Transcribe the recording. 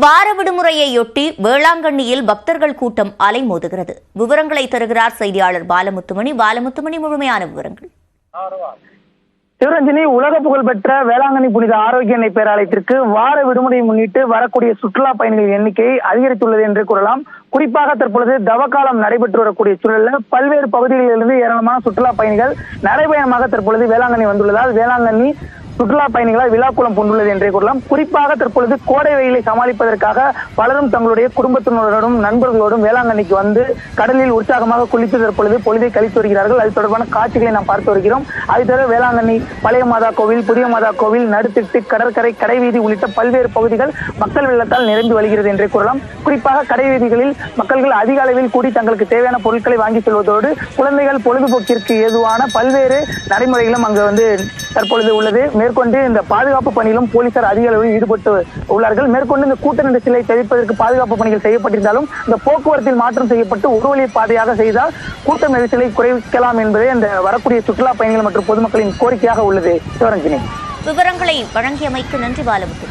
வார விடுமுறையொட்டி வேளாங்கண்ணியில் பக்தர்கள் கூட்டம் அலைமோதுகிறது. விவரங்களை தருகிறார் செய்தியாளர் பாலமுத்துமணி. முழுமையான விவரங்கள். சிவரஞ்சனி, உலக புகழ்பெற்ற வேளாங்கண்ணி புனித ஆரோக்கிய எண்ணெய் பேராலயத்திற்கு வார விடுமுறையை முன்னிட்டு வரக்கூடிய சுற்றுலா பயணிகளின் எண்ணிக்கை அதிகரித்துள்ளது என்று கூறலாம். குறிப்பாக தற்பொழுது தவக்காலம் நடைபெற்று வரக்கூடிய சூழலில் பல்வேறு பகுதிகளிலிருந்து ஏராளமான சுற்றுலா பயணிகள் நடைபயணமாக தற்பொழுது வேளாங்கண்ணி வந்துள்ளதால் வேளாங்கண்ணி சுற்றுலா பயணிகளால் விழாக்குளம் பூண்டுள்ளது என்றே கூறலாம். குறிப்பாக தற்பொழுது கோடை வெயிலை சமாளிப்பதற்காக பலரும் தங்களுடைய குடும்பத்தினரோடும் நண்பர்களோடும் வேளாங்கண்ணிக்கு வந்து கடலில் உற்சாகமாக குளித்து தற்பொழுது பொழுதை கழித்து வருகிறார்கள். அது தொடர்பான காட்சிகளை நாம் பார்த்து வருகிறோம். அதை தவிர வேளாங்கண்ணி பழைய மாதா கோவில், புதிய மாதா கோவில், நடுத்திட்டு, கடற்கரை, கடைவீதி உள்ளிட்ட பல்வேறு பகுதிகள் மக்கள் வெள்ளத்தால் நிரம்பி வருகிறது என்றே கூறலாம். குறிப்பாக கடைவீதிகளில் மக்கள் அதிக அளவில் கூடி தங்களுக்கு தேவையான பொருட்களை வாங்கி செல்வதோடு குழந்தைகள் பொழுதுபோக்கிற்கு ஏதுவான பல்வேறு நடைமுறைகளும் அங்கு தற்பொழுது உள்ளது. மேற்கொண்டு இந்த பாதுகாப்பு பணியிலும் போலீசார் அதிக அளவில் ஈடுபட்டு உள்ளார்கள். மேற்கொண்டு இந்த கூட்ட நெரிசலை தவிர்ப்பதற்கு பாதுகாப்பு பணிகள் செய்யப்பட்டிருந்தாலும் இந்த போக்குவரத்தில் மாற்றம் செய்யப்பட்டு ஒரு வழி பாதையாக செய்தால் கூட்ட நெரிசலை குறைக்கலாம் என்பதே இந்த வரக்கூடிய சுற்றுலா பயணிகள் மற்றும் பொதுமக்களின் கோரிக்கையாக உள்ளது. சிவரஞ்சனி, விவரங்களை வழங்கியமைக்கு நன்றி பாலமுத்து.